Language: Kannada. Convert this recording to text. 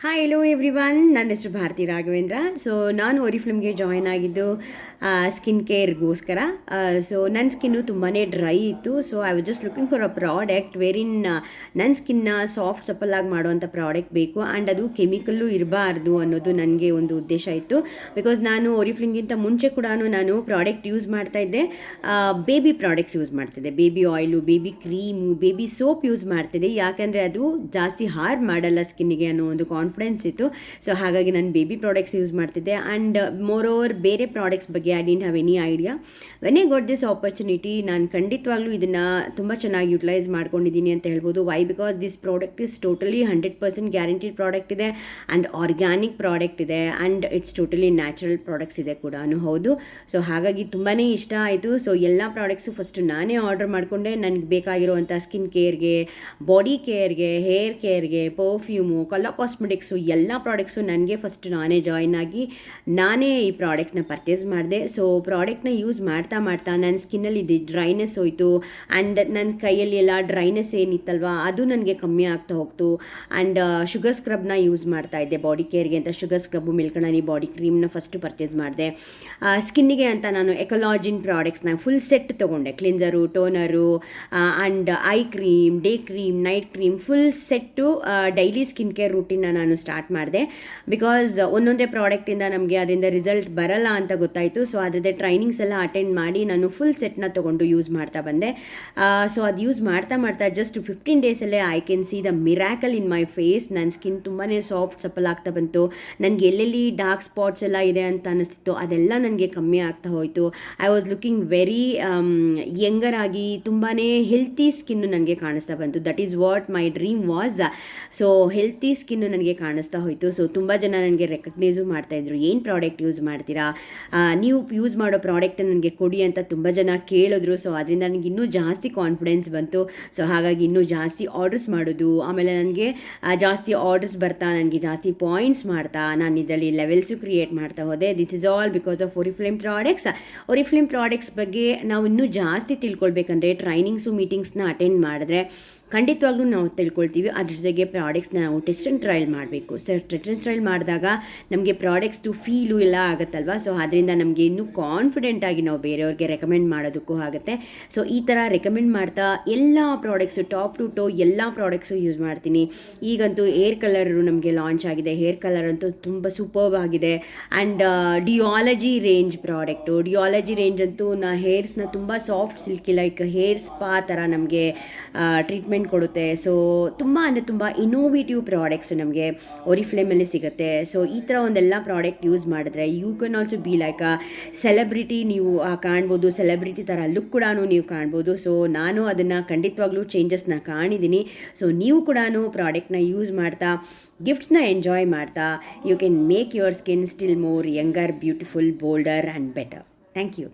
ಹಾಯ್ ಹೆಲೋ ಎವ್ರಿವನ್, ನನ್ನ ಹೆಸರು ಭಾರತಿ ರಾಘವೇಂದ್ರ. ಸೊ ನಾನು ಒರಿಫ್ಲೇಮ್ಗೆ ಜಾಯ್ನ್ ಆಗಿದ್ದು ಸ್ಕಿನ್ ಕೇರ್ಗೋಸ್ಕರ. ಸೊ ನನ್ನ ಸ್ಕಿನ್ನು ತುಂಬಾ ಡ್ರೈ ಇತ್ತು. So I was just looking for a product ವೇರಿನ್ ನನ್ನ ಸ್ಕಿನ್ನ ಸಾಫ್ಟ್ ಸಪಲಾಗಿ ಮಾಡುವಂಥ ಪ್ರಾಡಕ್ಟ್ ಬೇಕು, ಆ್ಯಂಡ್ ಅದು ಕೆಮಿಕಲ್ಲು ಇರಬಾರ್ದು ಅನ್ನೋದು ನನಗೆ ಒಂದು ಉದ್ದೇಶ ಇತ್ತು. ಬಿಕಾಸ್ ನಾನು ಒರಿಫ್ಲೇಮ್ಗಿಂತ ಮುಂಚೆ ಕೂಡ ನಾನು ಪ್ರಾಡಕ್ಟ್ ಯೂಸ್ ಮಾಡ್ತಾಯಿದ್ದೆ, ಬೇಬಿ ಪ್ರಾಡಕ್ಟ್ಸ್ ಯೂಸ್ ಮಾಡ್ತಿದ್ದೆ. Baby oil, baby cream, baby soap use ಮಾಡ್ತಿದ್ದೆ. ಯಾಕಂದರೆ ಅದು ಜಾಸ್ತಿ ಹಾರ್ಮ್ ಮಾಡಲ್ಲ ಸ್ಕಿನ್ನಿಗೆ ಅನ್ನೋ ಒಂದು ಕಾನ್ಫಿಡೆನ್ಸ್ ಇತ್ತು. ಸೊ ಹಾಗಾಗಿ ನಾನು ಬೇಬಿ ಪ್ರಾಡಕ್ಟ್ಸ್ ಯೂಸ್ ಮಾಡ್ತಿದ್ದೆ. ಆ್ಯಂಡ್ ಮೋರ್ ಓವರ್ ಬೇರೆ ಪ್ರಾಡಕ್ಟ್ಸ್ ಬಗ್ಗೆ I didn't have any idea. When I got this opportunity, ನಾನು ಖಂಡಿತವಾಗ್ಲೂ ಇದನ್ನು ತುಂಬ ಚೆನ್ನಾಗಿ ಯುಟಿಲೈಸ್ ಮಾಡ್ಕೊಂಡಿದ್ದೀನಿ ಅಂತ ಹೇಳ್ಬೋದು. Why? Because this product is totally 100% guaranteed product ಇದೆ, ಆ್ಯಂಡ್ ಆರ್ಗ್ಯಾನಿಕ್ ಪ್ರಾಡಕ್ಟ್ ಇದೆ, and it's totally natural products ಇದೆ ಕೂಡ ಹೌದು. ಸೊ ಹಾಗಾಗಿ ತುಂಬಾ ಇಷ್ಟ ಆಯಿತು. ಸೊ ಎಲ್ಲ ಪ್ರಾಡಕ್ಟ್ಸು ಫಸ್ಟು ನಾನೇ ಆರ್ಡರ್ ಮಾಡಿಕೊಂಡೆ. ನನಗೆ ಬೇಕಾಗಿರುವಂಥ ಸ್ಕಿನ್ ಕೇರ್ಗೆ, ಬಾಡಿ ಕೇರ್ಗೆ, ಹೇರ್ ಕೇರ್ಗೆ, ಪರ್ಫ್ಯೂಮು, ಕಲರ್ ಕಾಸ್ಮೆಟಿಕ್ಸು ಎಲ್ಲ ಪ್ರಾಡಕ್ಟ್ಸು ನನಗೆ ಫಸ್ಟ್ ನಾನೇ ಜಾಯಿನ್ ಆಗಿ ನಾನೇ ಈ ಪ್ರಾಡಕ್ಟ್ನ ಪರ್ಚೇಸ್ ಮಾಡಿದೆ. ಸೊ ಪ್ರಾಡಕ್ಟ್ನ ಯೂಸ್ ಮಾಡ್ತಾ ನನ್ನ ಸ್ಕಿನ್ನಲ್ಲಿ ಡ್ರೈನೆಸ್ ಹೋಯಿತು, ಆ್ಯಂಡ್ ನನ್ನ ಕೈಯಲ್ಲಿ ಎಲ್ಲ ಡ್ರೈನೆಸ್ ಏನಿತ್ತಲ್ವ ಅದು ನನಗೆ ಕಮ್ಮಿ ಆಗ್ತಾ ಹೋಗ್ತು. ಆ್ಯಂಡ್ ಶುಗರ್ ಸ್ಕ್ರಬ್ನ ಯೂಸ್ ಮಾಡ್ತಾ ಇದ್ದೆ ಬಾಡಿ ಕೇರ್ಗೆ ಅಂತ. ಶುಗರ್ ಸ್ಕ್ರಬ್ಬು, ಮಿಲ್ಕಣನಿ ಬಾಡಿ ಕ್ರೀಮ್ನ ಫಸ್ಟು ಪರ್ಚೇಸ್ ಮಾಡಿದೆ. ಸ್ಕಿನ್ನಿಗೆ ಅಂತ ನಾನು ಎಕಲಾಜಿನ್ ಪ್ರಾಡಕ್ಟ್ಸ್ನ ಫುಲ್ ಸೆಟ್ ತೊಗೊಂಡೆ. Cleanser, toner, and eye cream, day cream, night cream, full set daily skin care ರೂಟೀನ್ನ ನಾನು ಸ್ಟಾರ್ಟ್ ಮಾಡಿದೆ. ಬಿಕಾಸ್ ಒಂದೊಂದೇ ಪ್ರಾಡಕ್ಟಿಂದ ನಮಗೆ ಅದರಿಂದ ರಿಸಲ್ಟ್ ಬರಲ್ಲ ಅಂತ ಗೊತ್ತಾಯಿತು. ಸೊ ಅದರದ್ದೇ ಟ್ರೈನಿಂಗ್ಸ್ ಎಲ್ಲ ಅಟೆಂಡ್ ಮಾಡಿ ನಾನು ಫುಲ್ ಸೆಟ್ನ ತೊಗೊಂಡು ಯೂಸ್ ಮಾಡ್ತಾ ಬಂದೆ. ಸೊ ಅದು ಯೂಸ್ ಮಾಡ್ತಾ ಜಸ್ಟ್ 15 ಡೇಸಲ್ಲೇ I can see the miracle in my face. ನನ್ನ ಸ್ಕಿನ್ ತುಂಬಾ ಸಾಫ್ಟ್ ಸಪಲ್ ಆಗ್ತಾ ಬಂತು. ನನಗೆ ಎಲ್ಲೆಲ್ಲಿ ಡಾರ್ಕ್ ಸ್ಪಾಟ್ಸ್ ಎಲ್ಲ ಇದೆ ಅಂತ ಅನ್ನಿಸ್ತಿತ್ತು, ಅದೆಲ್ಲ ನನಗೆ ಕಮ್ಮಿ ಆಗ್ತಾ ಹೋಯಿತು. I was looking very younger ಆಗಿ, ತುಂಬಾ ಹೆಲ್ತಿ ಸ್ಕಿನ್ನು ನನಗೆ ಕಾಣಿಸ್ತಾ ಬಂತು. That is what my dream was. So healthy skin ನನಗೆ ಕಾಣಿಸ್ತಾ ಹೋಯಿತು. ಸೊ ತುಂಬ ಜನ ನನಗೆ ರೆಕಗ್ನೈಸು ಮಾಡ್ತಾಯಿದ್ರು, ಏನು ಪ್ರಾಡಕ್ಟ್ ಯೂಸ್ ಮಾಡ್ತೀರಾ, ನೀವು ಯೂಸ್ ಮಾಡೋ ಪ್ರಾಡಕ್ಟ್ ನನಗೆ ಕೊಡಿ ಅಂತ ತುಂಬ ಜನ ಕೇಳಿದ್ರು. ಸೊ ಅದರಿಂದ ನನಗೆ ಇನ್ನೂ ಜಾಸ್ತಿ ಕಾನ್ಫಿಡೆನ್ಸ್ ಬಂತು. ಸೊ ಹಾಗಾಗಿ ಇನ್ನೂ ಜಾಸ್ತಿ ಆರ್ಡರ್ಸ್ ಮಾಡೋದು, ಆಮೇಲೆ ನನಗೆ ಜಾಸ್ತಿ ಆರ್ಡರ್ಸ್ ಬರ್ತಾ ನನಗೆ ಜಾಸ್ತಿ ಪಾಯಿಂಟ್ಸ್ ಮಾಡ್ತಾ ನಾನು ಇದರಲ್ಲಿ ಲೆವೆಲ್ಸು ಕ್ರಿಯೇಟ್ ಮಾಡ್ತಾ ಹೋದೆ. This is all because of Oriflame products. Oriflame products ಬಗ್ಗೆ ನಾವು ಇನ್ನೂ ಜಾಸ್ತಿ ತಿಳ್ಕೊಳ್ಬೇಕಂದ್ರೆ ಟ್ರೈನಿಂಗ್ಸು, ಮೀಟಿಂಗ್ಸ್ನ ಅಟೆಂಡ್ ಮಾಡಿದ್ರೆ ಖಂಡಿತವಾಗ್ಲೂ ನಾವು ತಿಳ್ಕೊಳ್ತೀವಿ. ಅದ್ರ ಜೊತೆಗೆ ಪ್ರಾಡಕ್ಟ್ಸ್ನ ನಾವು ಟೆಸ್ಟ್ ಆ್ಯಂಡ್ ಟ್ರಯಲ್ ಮಾಡಬೇಕು. ಸೊ ಟೆಸ್ಟ್ ಆ್ಯಂಡ್ ಟ್ರಯಲ್ ಮಾಡಿದಾಗ ನಮಗೆ ಪ್ರಾಡಕ್ಟ್ಸ್ದು ಫೀಲು ಎಲ್ಲ ಆಗುತ್ತಲ್ವ. ಸೊ ಅದರಿಂದ ನಮಗೆ ಇನ್ನೂ ಕಾನ್ಫಿಡೆಂಟಾಗಿ ನಾವು ಬೇರೆಯವ್ರಿಗೆ ರೆಕಮೆಂಡ್ ಮಾಡೋದಕ್ಕೂ ಆಗುತ್ತೆ. ಸೊ ಈ ಥರ ರೆಕಮೆಂಡ್ ಮಾಡ್ತಾ ಎಲ್ಲ ಪ್ರಾಡಕ್ಟ್ಸು ಟಾಪ್ ಟು ಟೋ ಎಲ್ಲ ಪ್ರಾಡಕ್ಟ್ಸು ಯೂಸ್ ಮಾಡ್ತೀನಿ. ಈಗಂತೂ ಹೇರ್ ಕಲರು ನಮಗೆ ಲಾಂಚ್ ಆಗಿದೆ. ಹೇರ್ ಕಲರ್ ಅಂತೂ ತುಂಬ ಸೂಪರ್ಬ್ ಆಗಿದೆ. ಆ್ಯಂಡ್ ಡಿಯಾಲಜಿ ರೇಂಜ್ ಪ್ರಾಡಕ್ಟು, ಡಿಯಾಲಜಿ ರೇಂಜ್ ಅಂತೂ ಹೇರ್ಸ್ನ ತುಂಬ soft silky like hair spa ಥರ ನಮಗೆ ಟ್ರೀಟ್ಮೆಂಟ್ ಕೊಡುತ್ತೆ. ಸೊ ತುಂಬ ಅಂದರೆ ತುಂಬ ಇನೋವೇಟಿವ್ ಪ್ರಾಡಕ್ಟ್ಸು ನಮಗೆ ಒರಿಫ್ಲೇಮಲ್ಲಿ ಸಿಗುತ್ತೆ. ಸೊ ಈ ಥರ ಒಂದೆಲ್ಲ ಪ್ರಾಡಕ್ಟ್ ಯೂಸ್ ಮಾಡಿದ್ರೆ you can also be like a celebrity. ನೀವು ಕಾಣ್ಬೋದು, ಸೆಲೆಬ್ರಿಟಿ ಥರ ಲುಕ್ ಕೂಡ ನೀವು ಕಾಣ್ಬೋದು. ಸೊ ನಾನು ಅದನ್ನು ಖಂಡಿತವಾಗ್ಲೂ ಚೇಂಜಸ್ನ ಕಾಣಿದ್ದೀನಿ. ಸೊ ನೀವು ಕೂಡ ಪ್ರಾಡಕ್ಟ್ನ ಯೂಸ್ ಮಾಡ್ತಾ ಗಿಫ್ಟ್ಸ್ನ ಎಂಜಾಯ್ ಮಾಡ್ತಾ you can make your skin still more younger, beautiful, bolder and better. Thank you.